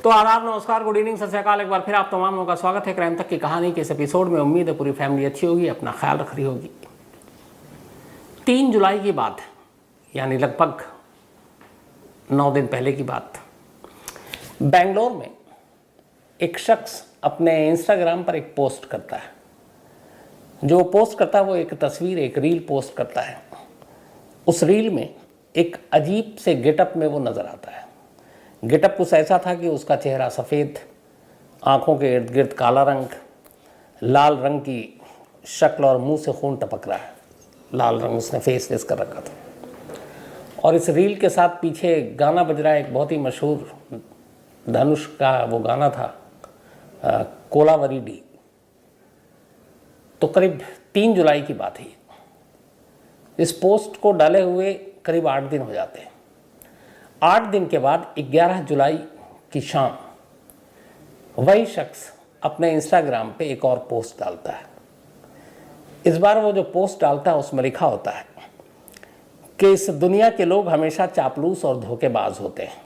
तो आदाब, नमस्कार, गुड इवनिंग, सत श्री अकाल। एक बार फिर आप तमाम लोगों का स्वागत है क्राइम तक की कहानी के इस एपिसोड में। उम्मीद है पूरी फैमिली अच्छी होगी, अपना ख्याल रख रही होगी। 3 जुलाई की बात है, यानी लगभग 9 दिन पहले की बात। बेंगलोर में एक शख्स अपने इंस्टाग्राम पर एक पोस्ट करता है। जो पोस्ट करता है वो एक तस्वीर, एक रील पोस्ट करता है। उस रील में एक अजीब से गेटअप में वो नज़र आता है। गेटअप कुछ ऐसा था कि उसका चेहरा सफ़ेद, आँखों के इर्द गिर्द काला रंग, लाल रंग की शक्ल और मुंह से खून टपक रहा है। लाल रंग उसने फेस कर रखा था। और इस रील के साथ पीछे गाना बज रहा है, एक बहुत ही मशहूर धनुष का वो गाना था, कोलावरी डी। तो करीब 3 जुलाई की बात है। इस पोस्ट को डाले हुए करीब 8 दिन हो जाते हैं। 8 दिन के बाद 11 जुलाई की शाम वही शख्स अपने इंस्टाग्राम पे एक और पोस्ट डालता है। इस बार वो जो पोस्ट डालता है उसमें लिखा होता है कि इस दुनिया के लोग हमेशा चापलूस और धोखेबाज होते हैं,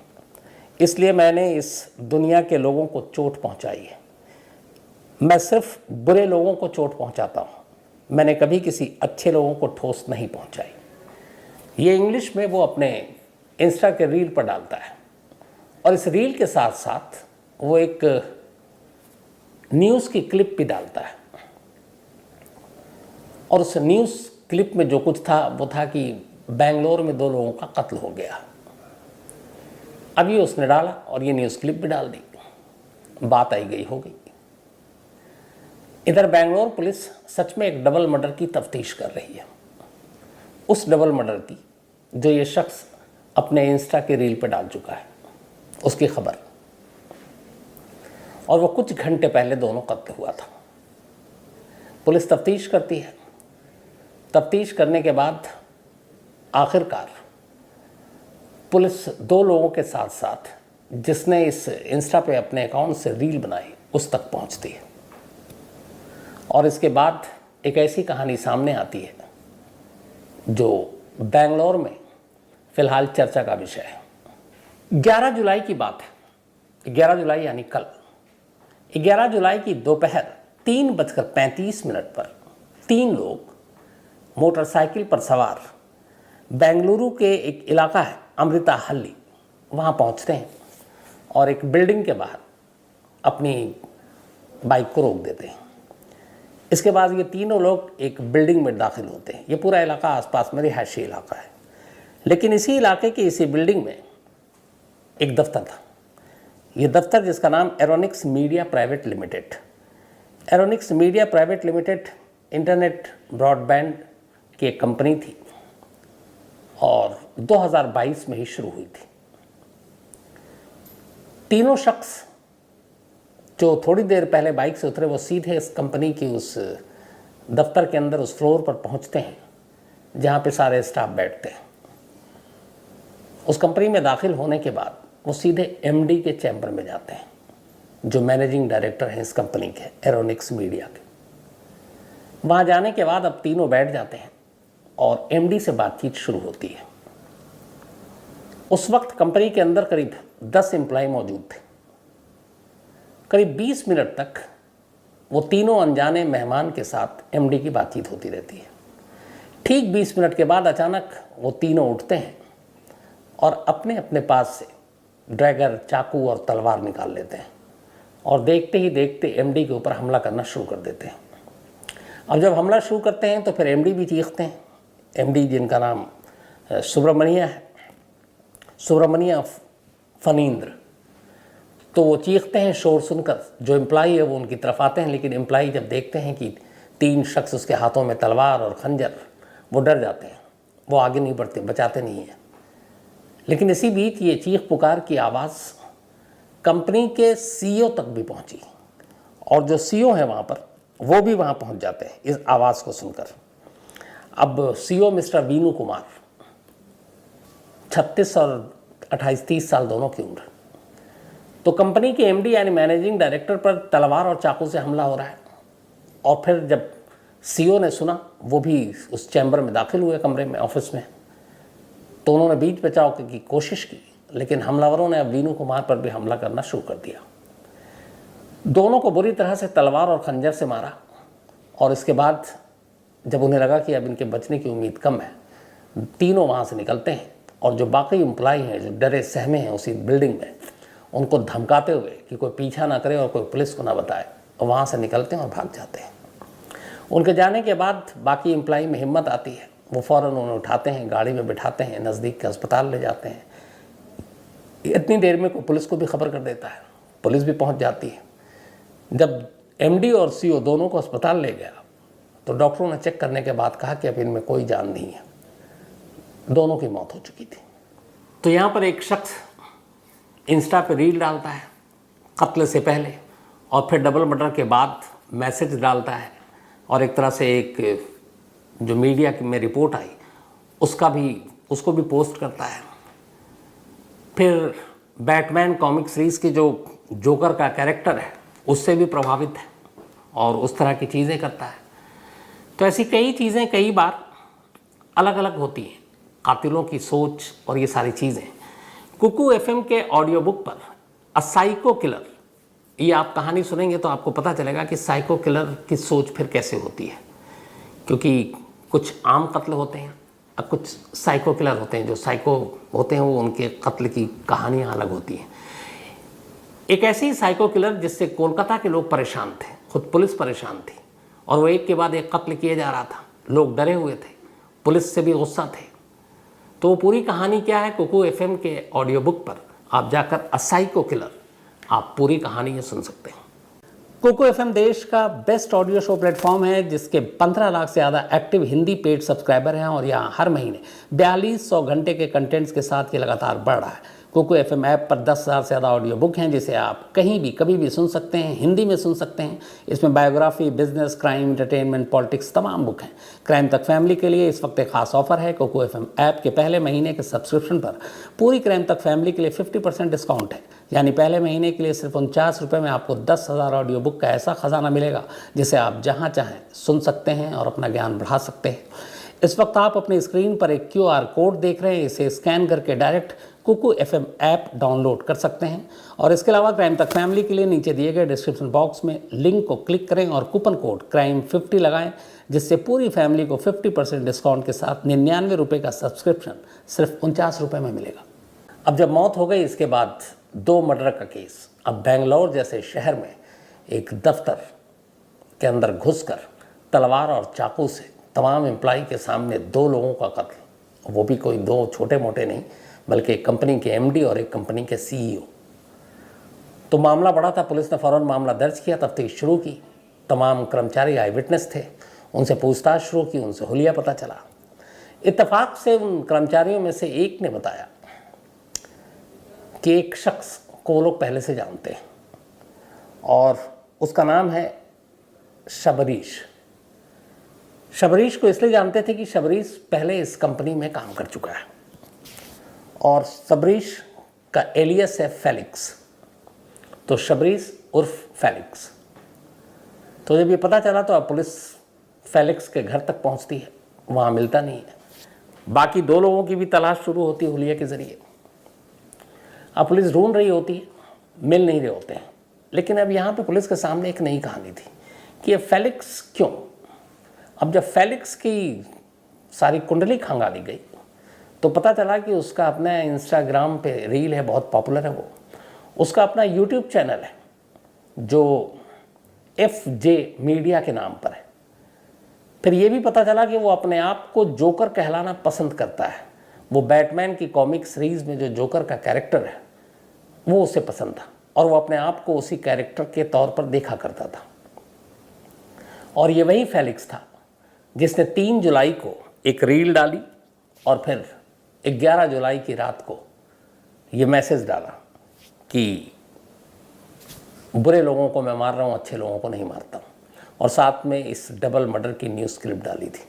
इसलिए मैंने इस दुनिया के लोगों को चोट पहुंचाई है। मैं सिर्फ बुरे लोगों को चोट पहुंचाता हूं, मैंने कभी किसी अच्छे लोगों को ठोस नहीं पहुंचाई। ये इंग्लिश में वो अपने इंस्टा के रील पर डालता है। और इस रील के साथ साथ वो एक न्यूज़ की क्लिप भी डालता है। और उस न्यूज़ क्लिप में जो कुछ था वो था कि बेंगलोर में 2 लोगों का कत्ल हो गया। अब ये उसने डाला और ये न्यूज़ क्लिप भी डाल दी। बात आई गई हो गई। इधर बेंगलोर पुलिस सच में एक डबल मर्डर की तफ्तीश कर रही है। उस डबल मर्डर की जो ये शख्स अपने इंस्टा के रील पर डाल चुका है, उसकी खबर। और वो कुछ घंटे पहले दोनों कत्ल हुआ था। पुलिस तफ्तीश करती है। तफ्तीश करने के बाद आखिरकार पुलिस 2 लोगों के साथ साथ जिसने इस इंस्टा पे अपने अकाउंट से रील बनाई उस तक पहुंचती है। और इसके बाद एक ऐसी कहानी सामने आती है जो बेंगलोर में फिलहाल चर्चा का विषय है। 11 जुलाई की बात है। 11 जुलाई यानी कल। 11 जुलाई की दोपहर 3:35 पर 3 लोग मोटरसाइकिल पर सवार बेंगलुरु के एक इलाका है अमृता हल्ली, वहाँ पहुँचते हैं और एक बिल्डिंग के बाहर अपनी बाइक को रोक देते हैं। इसके बाद ये तीनों लोग एक बिल्डिंग में दाखिल होते हैं। ये पूरा इलाका आसपास में रिहायशी इलाका है, लेकिन इसी इलाके की इसी बिल्डिंग में एक दफ्तर था। ये दफ्तर जिसका नाम Aeronics media private limited. Aeronics media private limited internet broadband की एक कंपनी थी और 2022 में ही शुरू हुई थी। तीनों शख्स जो थोड़ी देर पहले बाइक से उतरे वो सीधे इस कंपनी की उस दफ्तर के अंदर उस फ्लोर पर पहुंचते हैं जहां पे सारे स्टाफ बैठते हैं। उस कंपनी में दाखिल होने के बाद वो सीधे एमडी के चैम्बर में जाते हैं, जो मैनेजिंग डायरेक्टर हैं इस कंपनी के, एरोनिक्स मीडिया के। वहाँ जाने के बाद अब तीनों बैठ जाते हैं और एमडी से बातचीत शुरू होती है। उस वक्त कंपनी के अंदर करीब 10 एम्प्लॉय मौजूद थे। करीब 20 मिनट तक वो तीनों अनजाने मेहमान के साथ एमडी की बातचीत होती रहती है। ठीक 20 मिनट के बाद अचानक वो तीनों उठते हैं और अपने अपने पास से ड्रैगर, चाकू और तलवार निकाल लेते हैं और देखते ही देखते एमडी के ऊपर हमला करना शुरू कर देते हैं। अब जब हमला शुरू करते हैं तो फिर एमडी भी चीखते हैं। एमडी जिनका नाम सुब्रमण्या है, सुब्रमण्या फनींद्र, तो वो चीखते हैं शोर सुनकर। जो एम्प्लॉई है वो उनकी तरफ आते हैं, लेकिन एम्प्लॉई जब देखते हैं कि 3 शख्स उसके हाथों में तलवार और खंजर, वो डर जाते हैं। वो आगे नहीं बढ़ते, बचाते नहीं हैं। लेकिन इसी बीच ये चीख पुकार की आवाज़ कंपनी के सीईओ तक भी पहुंची और जो सीईओ हैं वहाँ पर वो भी वहाँ पहुँच जाते हैं इस आवाज़ को सुनकर। अब सीईओ मिस्टर वीनू कुमार, 36 और 28-30 साल दोनों की उम्र। तो कंपनी के एमडी यानी मैनेजिंग डायरेक्टर पर तलवार और चाकू से हमला हो रहा है। और फिर जब सीईओ ने सुना, वो भी उस चैम्बर में दाखिल हुए, कमरे में, ऑफिस में, तो उन्होंने बीच बचाव की कोशिश की लेकिन हमलावरों ने अब वीनू कुमार पर भी हमला करना शुरू कर दिया। दोनों को बुरी तरह से तलवार और खंजर से मारा और इसके बाद जब उन्हें लगा कि अब इनके बचने की उम्मीद कम है, तीनों वहाँ से निकलते हैं और जो बाकी एम्प्लॉई हैं जो डरे सहमे हैं उसी बिल्डिंग में, उनको धमकाते हुए कि कोई पीछा ना करे और कोई पुलिस को ना बताए, और वहाँ से निकलते हैं और भाग जाते हैं। उनके जाने के बाद बाकी एम्प्लॉई में हिम्मत आती है, वो फ़ौरन उन्हें उठाते हैं, गाड़ी में बिठाते हैं, नज़दीक के अस्पताल ले जाते हैं। इतनी देर में कोई पुलिस को भी खबर कर देता है, पुलिस भी पहुँच जाती है। जब एमडी और सीईओ दोनों को अस्पताल ले गया तो डॉक्टरों ने चेक करने के बाद कहा कि अब इनमें कोई जान नहीं है, दोनों की मौत हो चुकी थी। तो यहाँ पर एक शख्स इंस्टा पे रील डालता है कत्ल से पहले और फिर डबल मर्डर के बाद मैसेज डालता है, और एक तरह से एक जो मीडिया में रिपोर्ट आई उसको भी पोस्ट करता है। फिर बैटमैन कॉमिक सीरीज़ की जो जोकर का कैरेक्टर है उससे भी प्रभावित है और उस तरह की चीज़ें करता है। तो ऐसी कई चीज़ें कई बार अलग अलग होती हैं, कातिलों की सोच और ये सारी चीज़ें। कुकू एफएम के ऑडियो बुक पर अ साइको किलर, ये आप कहानी सुनेंगे तो आपको पता चलेगा कि साइको किलर की सोच फिर कैसे होती है, क्योंकि कुछ आम कत्ल होते हैं और कुछ साइको किलर होते हैं। जो साइको होते हैं वो उनके कत्ल की कहानियाँ अलग होती हैं। एक ऐसे ही साइको किलर जिससे कोलकाता के लोग परेशान थे, खुद पुलिस परेशान थी, और वो एक के बाद एक कत्ल किए जा रहा था, लोग डरे हुए थे, पुलिस से भी गुस्सा थे। तो वो पूरी कहानी क्या है, कुकू एफएम के ऑडियो बुक पर आप जाकर अ साइको किलर आप पूरी कहानी ये सुन सकते हैं। कुकू एफएम देश का बेस्ट ऑडियो शो प्लेटफॉर्म है जिसके 15 लाख से ज़्यादा एक्टिव हिंदी पेड सब्सक्राइबर हैं और यहाँ हर महीने 4200 घंटे के कंटेंट्स के साथ ये लगातार बढ़ रहा है। कुकू एफएम ऐप पर 10,000 से ज़्यादा ऑडियो बुक हैं जिसे आप कहीं भी कभी भी सुन सकते हैं, हिंदी में सुन सकते हैं। इसमें biography, business, crime, entertainment, politics तमाम बुक हैं। क्राइम तक फैमिली के लिए इस वक्त एक खास ऑफर है। कुकू एफएम ऐप के पहले महीने के सब्सक्रिप्शन पर पूरी क्राइम तक फैमिली के लिए 50% डिस्काउंट है, यानी पहले महीने के लिए सिर्फ 49 रुपये में आपको 10,000 ऑडियो बुक का ऐसा खजाना मिलेगा जिसे आप जहाँ चाहें सुन सकते हैं और अपना ज्ञान बढ़ा सकते हैं। इस वक्त आप अपनी स्क्रीन पर एक QR कोड देख रहे हैं, इसे स्कैन करके direct Kuku FM app download कर सकते हैं। और इसके अलावा क्राइम तक फैमिली के लिए नीचे दिए गए डिस्क्रिप्शन बॉक्स में लिंक को क्लिक करें और कूपन कोड CRIME50 लगाएं, जिससे पूरी फैमिली को 50% डिस्काउंट के साथ 99 रुपये का सब्सक्रिप्शन सिर्फ 49 रुपये में मिलेगा। अब जब मौत हो गई इसके बाद 2 मर्डर का केस, अब बेंगलोर जैसे शहर में एक दफ्तर के अंदर घुसकर तलवार और चाकू से तमाम एम्प्लॉई के सामने 2 लोगों का कत्ल, वो भी कोई 2 छोटे मोटे नहीं बल्कि एक कंपनी के MD और एक कंपनी के CEO। तो मामला बड़ा था, पुलिस ने फ़ौरन मामला दर्ज किया, तफ्तीश शुरू की। तमाम कर्मचारी आई विटनेस थे, उनसे पूछताछ शुरू की, उनसे हुलिया पता चला। इत्तेफाक से उन कर्मचारियों में से एक ने बताया कि एक शख्स को वो लोग पहले से जानते हैं और उसका नाम है शबरीश। शबरीश को इसलिए जानते थे कि शबरीश पहले इस कंपनी में काम कर चुका है और शबरीश का एलियस है फेलिक्स, तो शबरीश उर्फ फेलिक्स। तो जब ये पता चला तो अब पुलिस फेलिक्स के घर तक पहुंचती है, वहाँ मिलता नहीं है। बाकी 2 लोगों की भी तलाश शुरू होती है हुलिया के ज़रिए। अब पुलिस ढूंढ रही होती है, मिल नहीं रहे होते हैं। लेकिन अब यहाँ पे पुलिस के सामने एक नई कहानी थी कि ये फेलिक्स क्यों। अब जब फेलिक्स की सारी कुंडली खंगाली गई तो पता चला कि उसका अपना इंस्टाग्राम पे रील है, बहुत पॉपुलर है वो। उसका अपना यूट्यूब चैनल है जो FJ मीडिया के नाम पर है। फिर ये भी पता चला कि वो अपने आप को जोकर कहलाना पसंद करता है। वो बैटमैन की कॉमिक सीरीज़ में जो जोकर का कैरेक्टर है वो उसे पसंद था और वो अपने आप को उसी कैरेक्टर के तौर पर देखा करता था। और ये वही फेलिक्स था जिसने 3 जुलाई को एक रील डाली और फिर 11 जुलाई की रात को ये मैसेज डाला कि बुरे लोगों को मैं मार रहा हूँ, अच्छे लोगों को नहीं मारता हूँ, और साथ में इस डबल मर्डर की न्यूज़ क्लिप डाली थी।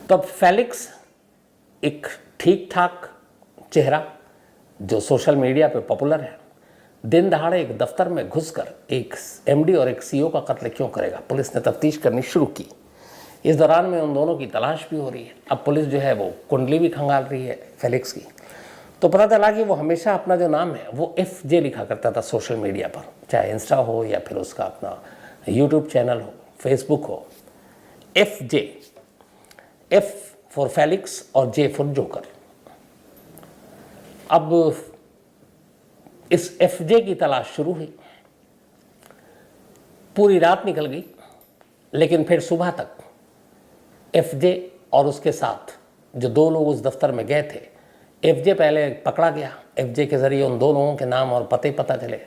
तब फेलिक्स एक ठीक ठाक चेहरा जो सोशल मीडिया पे पॉपुलर है, दिन दहाड़े एक दफ्तर में घुसकर एक MD और एक CEO का कत्ल क्यों करेगा। पुलिस ने तफ्तीश करनी शुरू की। इस दौरान में उन दोनों की तलाश भी हो रही है। अब पुलिस जो है वो कुंडली भी खंगाल रही है फेलिक्स की, तो पता चला कि वो हमेशा अपना जो नाम है वो FJ लिखा करता था सोशल मीडिया पर, चाहे इंस्टा हो या फिर उसका अपना यूट्यूब चैनल हो, फेसबुक हो। FJ, F फॉर फेलिक्स और J फॉर जोकर। अब इस FJ की तलाश शुरू हुई, पूरी रात निकल गई, लेकिन फिर सुबह तक FJ और उसके साथ जो दो लोग उस दफ्तर में गए थे, FJ पहले पकड़ा गया। FJ के ज़रिए उन दो लोगों के नाम और पते पता चले,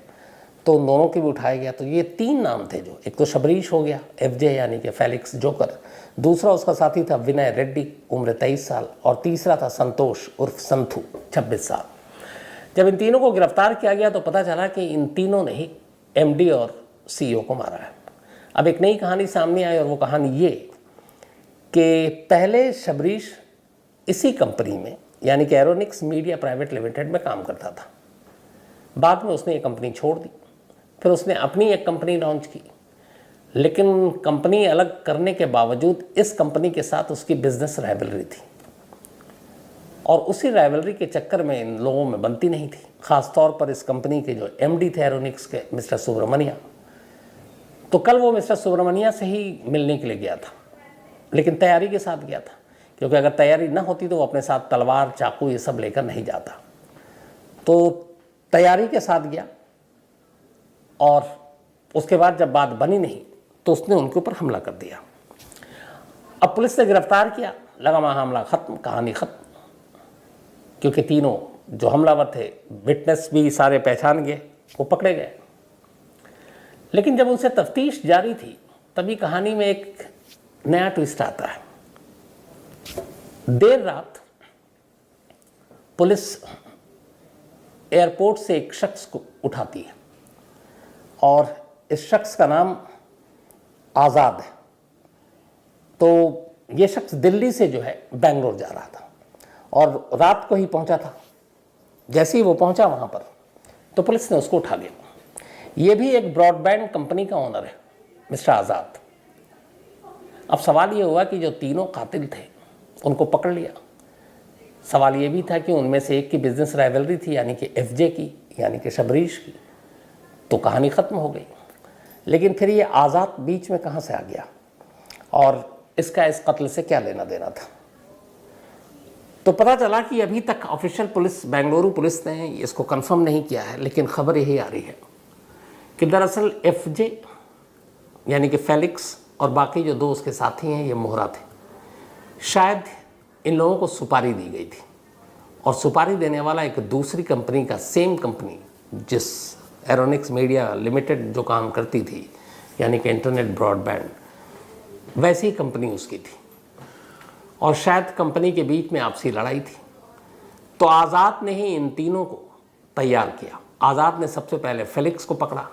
तो उन दोनों की भी उठाया गया। तो ये 3 नाम थे, जो एक तो शबरीश हो गया, FJ यानी कि फेलिक्स जोकर, दूसरा उसका साथी था विनय रेड्डी, उम्र 23 साल, और तीसरा था संतोष उर्फ संथू, 26 साल। जब इन तीनों को गिरफ्तार किया गया तो पता चला कि इन तीनों ने ही MD और CEO को मारा है। अब एक नई कहानी सामने आई, और वो कहानी ये कि पहले शबरीश इसी कंपनी में यानी कि एरोनिक्स मीडिया प्राइवेट लिमिटेड में काम करता था। बाद में उसने ये कंपनी छोड़ दी, फिर उसने अपनी एक कंपनी लॉन्च की, लेकिन कंपनी अलग करने के बावजूद इस कंपनी के साथ उसकी बिजनेस राइवलरी थी, और उसी राइवलरी के चक्कर में इन लोगों में बनती नहीं थी। ख़ास तौर पर इस कंपनी के जो MD थे एरोनिक्स के, मिस्टर सुब्रमण्या। तो कल वो मिस्टर सुब्रमण्या से ही मिलने के लिए गया था, लेकिन तैयारी के साथ गया था, क्योंकि अगर तैयारी ना होती तो वो अपने साथ तलवार चाकू ये सब लेकर नहीं जाता। तो तैयारी के साथ गया, और उसके बाद जब बात बनी नहीं तो उसने उनके ऊपर हमला कर दिया। अब पुलिस ने गिरफ्तार किया, लगा मामला खत्म, कहानी खत्म, क्योंकि तीनों जो हमलावर थे, विटनेस भी सारे पहचान गए, वो पकड़े गए। लेकिन जब उनसे तफ्तीश जारी थी तभी कहानी में एक नया ट्विस्ट आता है। देर रात पुलिस एयरपोर्ट से एक शख्स को उठाती है, और इस शख्स का नाम आज़ाद है। तो ये शख्स दिल्ली से जो है बेंगलोर जा रहा था, और रात को ही पहुंचा था। जैसे ही वो पहुंचा वहां पर, तो पुलिस ने उसको उठा लिया। ये भी एक ब्रॉडबैंड कंपनी का ओनर है, मिस्टर आज़ाद। अब सवाल ये हुआ कि जो तीनों कातिल थे उनको पकड़ लिया। सवाल ये भी था कि उनमें से एक की बिजनेस राइवलरी थी, यानी कि FJ की, यानी कि शबरीश की, तो कहानी ख़त्म हो गई। लेकिन फिर ये आज़ाद बीच में कहाँ से आ गया, और इसका इस कत्ल से क्या लेना देना था? तो पता चला कि अभी तक ऑफिशियल पुलिस, बेंगलुरु पुलिस ने इसको कंफर्म नहीं किया है, लेकिन खबर यही आ रही है कि दरअसल FJ यानी कि फेलिक्स और बाकी जो दो उसके साथी हैं, ये मोहरा थे। शायद इन लोगों को सुपारी दी गई थी, और सुपारी देने वाला एक दूसरी कंपनी का, सेम कंपनी जिस एरोनिक्स मीडिया लिमिटेड जो काम करती थी, यानी कि इंटरनेट ब्रॉडबैंड, वैसी कंपनी उसकी थी, और शायद कंपनी के बीच में आपसी लड़ाई थी। तो आज़ाद ने ही इन तीनों को तैयार किया। आज़ाद ने सबसे पहले फेलिक्स को पकड़ा।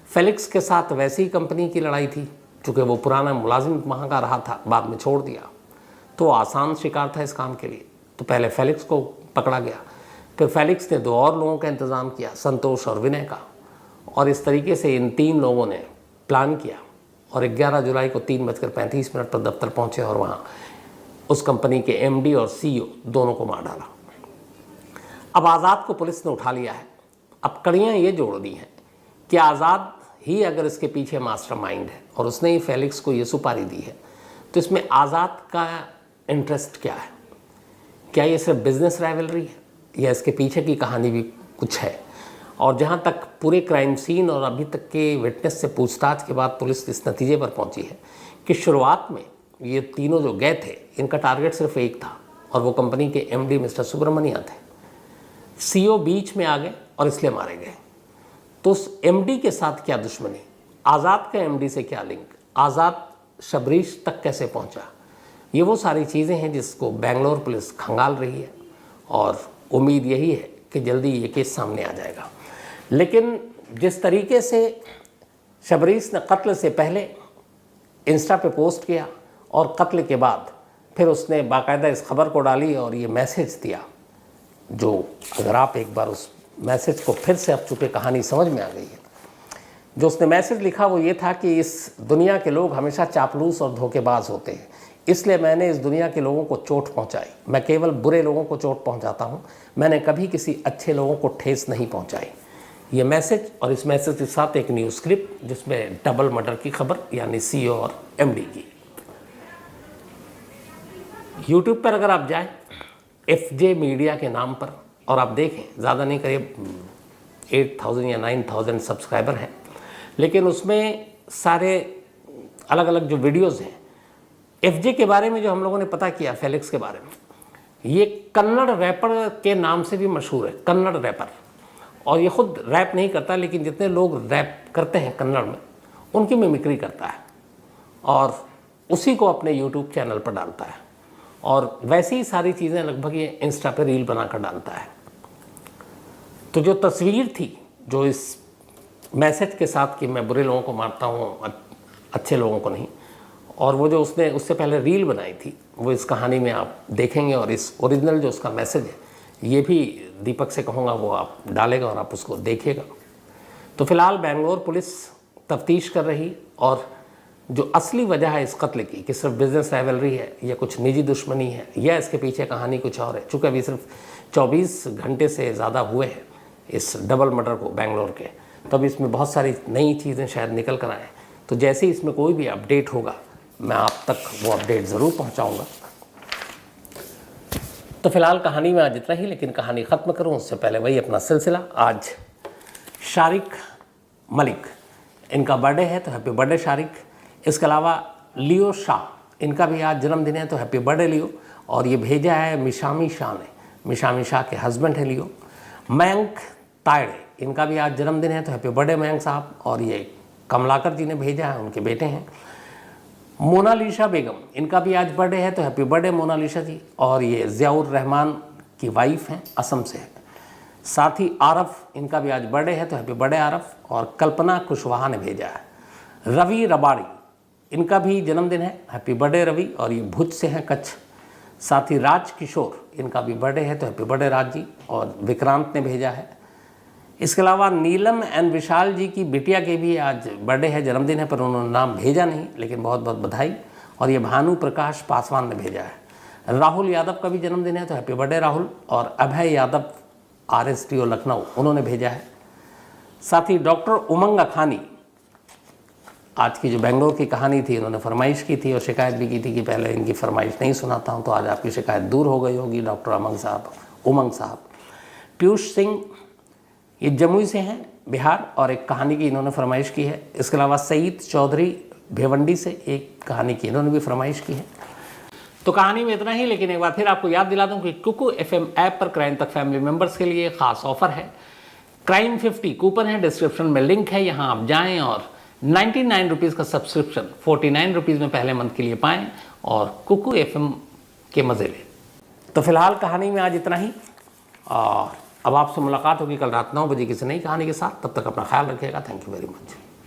फेलिक्स के साथ वैसी कंपनी की लड़ाई थी, चूँकि वो पुराना मुलाजिम वहाँ का रहा था, बाद में छोड़ दिया, तो आसान शिकार था इस काम के लिए। तो पहले फेलिक्स को पकड़ा गया, फिर फेलिक्स ने 2 और लोगों का इंतज़ाम किया, संतोष और विनय का, और इस तरीके से इन 3 लोगों ने प्लान किया, और 11 जुलाई को 3:35 पर दफ्तर पहुँचे, और वहाँ उस कंपनी के MD और CEO दोनों को मार डाला। अब आज़ाद को पुलिस ने उठा लिया है। अब कड़ियाँ ये जोड़ दी हैं कि आज़ाद ही अगर इसके पीछे मास्टरमाइंड है, और उसने ही फेलिक्स को ये सुपारी दी है, तो इसमें आज़ाद का इंटरेस्ट क्या है? क्या ये सिर्फ बिजनेस राइवलरी है, या इसके पीछे की कहानी भी कुछ है? और जहाँ तक पूरे क्राइम सीन और अभी तक के विटनेस से पूछताछ के बाद पुलिस इस नतीजे पर पहुँची है कि शुरुआत में ये तीनों जो गए थे, इनका टारगेट सिर्फ एक था, और वो कंपनी के MD मिस्टर सुब्रमण्या थे। CEO बीच में आ गए और इसलिए मारे गए। तो उस MD के साथ क्या दुश्मनी, आज़ाद का MD से क्या लिंक, आज़ाद शबरीश तक कैसे पहुंचा, ये वो सारी चीज़ें हैं जिसको बेंगलोर पुलिस खंगाल रही है, और उम्मीद यही है कि जल्दी ये केस सामने आ जाएगा। लेकिन जिस तरीके से शबरीश ने कत्ल से पहले इंस्टा पे पोस्ट किया, और कत्ल के बाद फिर उसने बाकायदा इस खबर को डाली और ये मैसेज दिया, जो अगर आप एक बार उस मैसेज को फिर से, अब चूँकि कहानी समझ में आ गई है, जो उसने मैसेज लिखा वो ये था कि इस दुनिया के लोग हमेशा चापलूस और धोखेबाज होते हैं, इसलिए मैंने इस दुनिया के लोगों को चोट पहुंचाई। मैं केवल बुरे लोगों को चोट पहुंचाता हूं, मैंने कभी किसी अच्छे लोगों को ठेस नहीं पहुंचाई। ये मैसेज और इस मैसेज के साथ एक न्यूज़ क्लिप जिसमें डबल मर्डर की खबर यानी सीईओ और एमडी की। यूट्यूब पर अगर आप जाएं FJ मीडिया के नाम पर और आप देखें, ज़्यादा नहीं, करीब 8000 या 9000 सब्सक्राइबर हैं, लेकिन उसमें सारे अलग अलग जो वीडियोज़ हैं FJ के बारे में जो हम लोगों ने पता किया, फेलिक्स के बारे में, ये कन्नड़ रैपर के नाम से भी मशहूर है, कन्नड़ रैपर। और ये खुद रैप नहीं करता, लेकिन जितने लोग रैप करते हैं कन्नड़ में उनकी मिमिक्री करता है और उसी को अपने यूट्यूब चैनल पर डालता है। और वैसी ही सारी चीज़ें लगभग ये इंस्टा पे रील बनाकर डालता है। तो जो तस्वीर थी जो इस मैसेज के साथ कि मैं बुरे लोगों को मारता हूँ, अच्छे लोगों को नहीं, और वो जो उसने उससे पहले रील बनाई थी वो इस कहानी में आप देखेंगे। और इस ओरिजिनल जो उसका मैसेज है ये भी दीपक से कहूँगा वो आप डालेगा और आप उसको देखिएगा। तो फिलहाल बेंगलोर पुलिस तफ्तीश कर रही और जो असली वजह है इस कत्ल की कि सिर्फ बिजनेस राइवलरी है या कुछ निजी दुश्मनी है या इसके पीछे कहानी कुछ और है, चूँकि अभी सिर्फ 24 घंटे से ज़्यादा हुए हैं इस डबल मर्डर को बेंगलोर के, तब इसमें बहुत सारी नई चीज़ें शायद निकल कर आएँ। तो जैसे ही इसमें कोई भी अपडेट होगा मैं आप तक वो अपडेट ज़रूर पहुँचाऊँगा। तो फिलहाल कहानी में आज इतना ही, लेकिन कहानी ख़त्म करूँ उससे पहले वही अपना सिलसिला। आज शारिक मलिक इनका बर्थडे है, तो हैप्पी बर्थडे शारिक। इसके अलावा लियो शाह इनका भी आज जन्मदिन है, तो हैप्पी बर्थडे लियो। और ये भेजा है मिशामी शाह ने, मिशामी शाह के हस्बैंड है लियो। मयंक तायड़े इनका भी आज जन्मदिन है, तो हैप्पी बर्थडे मयंक साहब। और ये कमलाकर जी ने भेजा है, उनके बेटे हैं। मोनालिसा बेगम इनका भी आज बर्थडे है, तो हैप्पी बर्थडे मोनालिसा जी। और ये ज़ियाउर रहमान की वाइफ हैं, असम से है। साथ ही आरफ इनका भी आज बर्थडे है, तो हैप्पी बर्थडे आरफ। और कल्पना कुशवाहा ने भेजा है। रवि रबाड़ी इनका भी जन्मदिन है, हैप्पी बर्थडे रवि। और ये भुज से हैं, कच्छ। साथ ही राज किशोर इनका भी बर्थडे है, तो हैप्पी बर्थडे राज जी। और विक्रांत ने भेजा है। इसके अलावा नीलम एंड विशाल जी की बिटिया के भी आज बर्थडे है, जन्मदिन है, पर उन्होंने नाम भेजा नहीं, लेकिन बहुत बहुत बधाई। और ये भानु प्रकाश पासवान ने भेजा है। राहुल यादव का भी जन्मदिन है, तो हैप्पी बर्थडे राहुल। और अभय यादव RSTO लखनऊ उन्होंने भेजा है। साथ ही डॉक्टर उमंग अखानी, आज की जो बेंगलोर की कहानी थी इन्होंने फरमाइश की थी और शिकायत भी की थी कि पहले इनकी फरमाइश नहीं सुनाता हूँ, तो आज आपकी शिकायत दूर हो गई होगी डॉक्टर उमंग साहब। पीयूष सिंह ये जमुई से हैं, बिहार, और एक कहानी की इन्होंने फरमाइश की है। इसके अलावा सईद चौधरी भिवंडी से एक कहानी की इन्होंने भी फरमाइश की है। तो कहानी में इतना ही, लेकिन एक बार फिर आपको याद दिला दूं कि कुकू FM ऐप पर क्राइम तक फैमिली मेंबर्स के लिए खास ऑफर है। क्राइम 50 कूपन है, डिस्क्रिप्शन में लिंक है, यहाँ आप जाएँ और 99 रुपीज़ का सब्सक्रिप्शन 49 रुपीज़ में पहले मंथ के लिए पाएँ और कुकू FM के मज़े लें। तो फिलहाल कहानी में आज इतना ही, और अब आपसे मुलाकात होगी कल रात 9 बजे किसी नई कहानी के साथ। तब तक अपना ख्याल रखिएगा। Thank you very much.